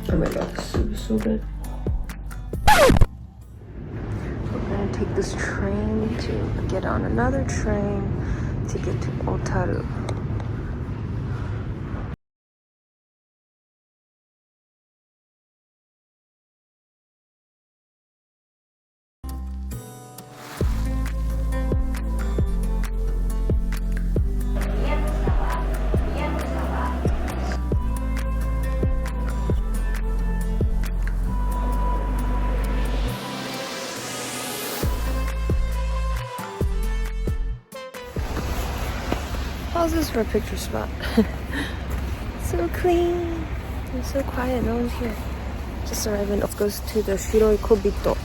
Oh my god, this soup is so good. We're gonna take this train to get on another train to get to Otaru. How's this for a picture spot? So clean. It's so quiet, no one's here. Just arriving. It goes to the Shiroi Kobito.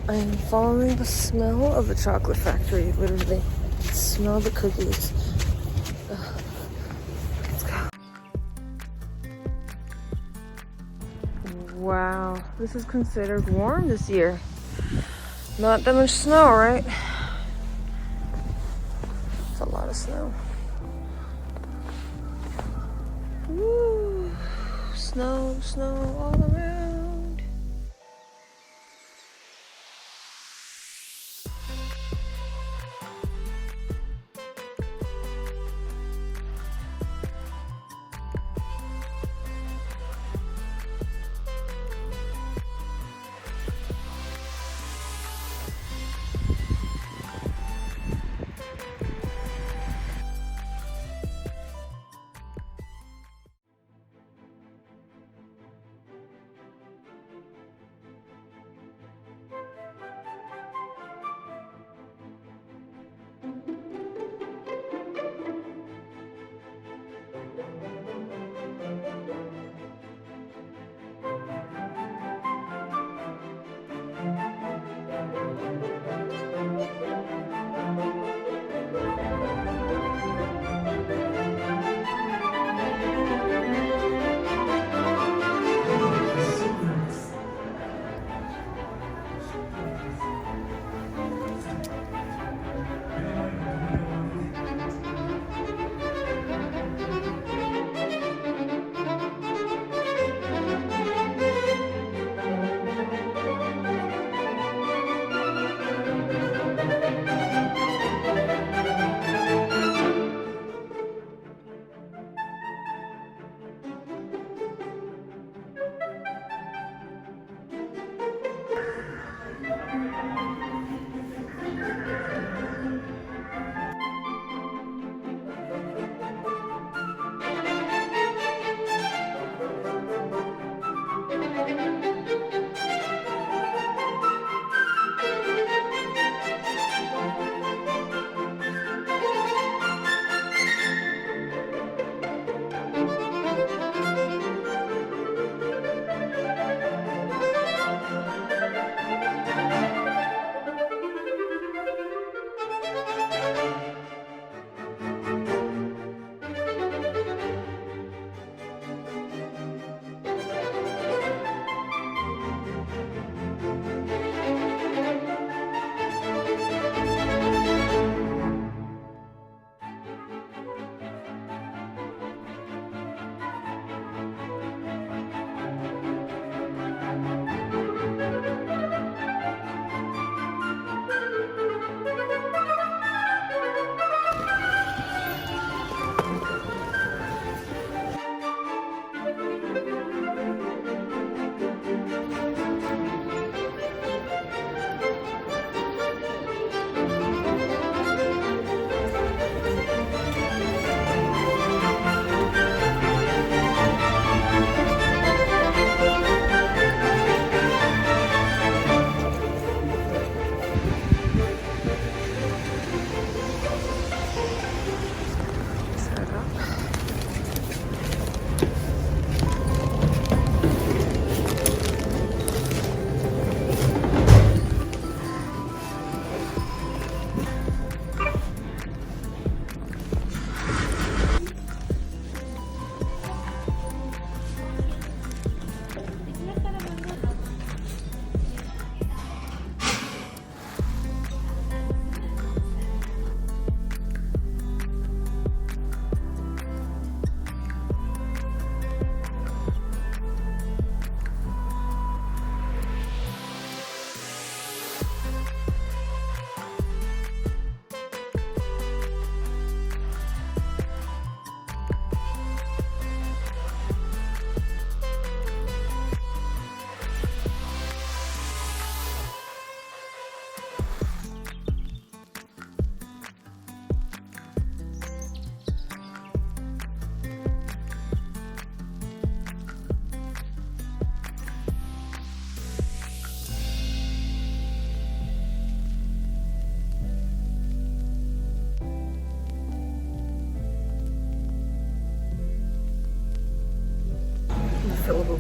I'm following the smell of the chocolate factory, literally. Smell the cookies. Ugh. Let's go. Wow, this is considered warm this year. Not that much snow, right? It's a lot of snow. Woo. Snow, snow all around.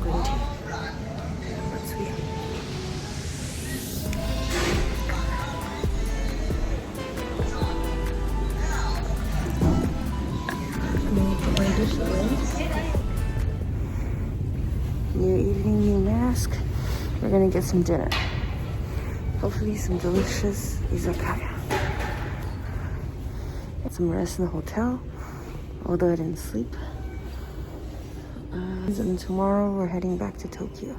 green tea. That's sweet. Put my dish away. New evening, new mask. We're gonna get some dinner. Hopefully some delicious izakaya. Get some rest in the hotel, although I didn't sleep. And then tomorrow we're heading back to Tokyo.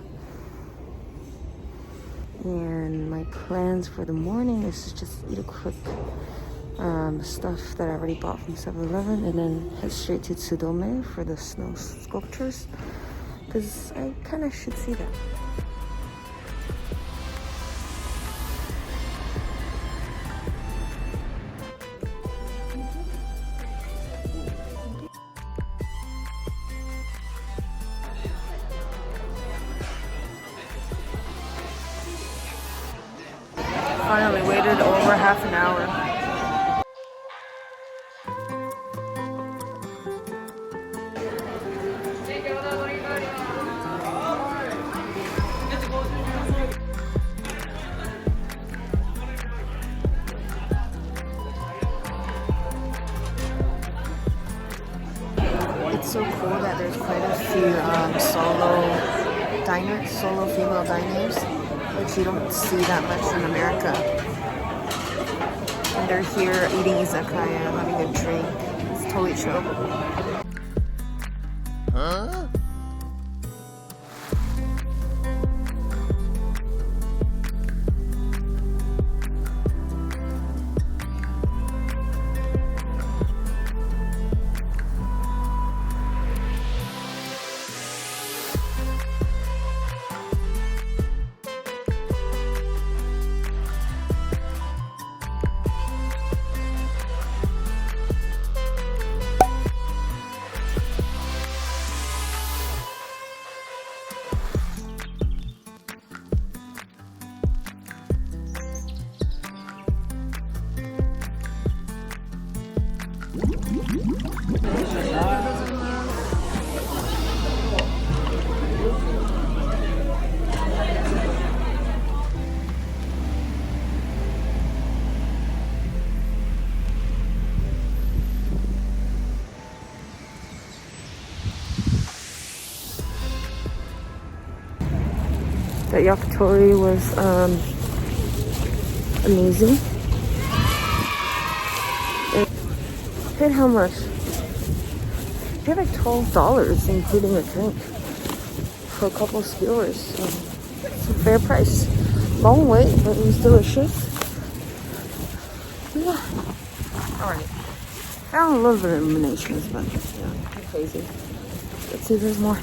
And my plans for the morning is to just eat a quick stuff that I already bought from 7-Eleven and then head straight to Tsudome for the snow sculptures, because I kind of should see that. Finally waited over half an hour. It's so cool that there's quite a few solo female diners, which you don't see that much in America. And they're here eating izakaya, having a drink. It's totally chill. Huh? That yakitori was amazing. It paid how much? I paid like $12, including a drink, for a couple of skewers. So it's a fair price. Long wait, but it was delicious. Yeah. Alright. I don't love the illuminations, but yeah, crazy. Let's see if there's more.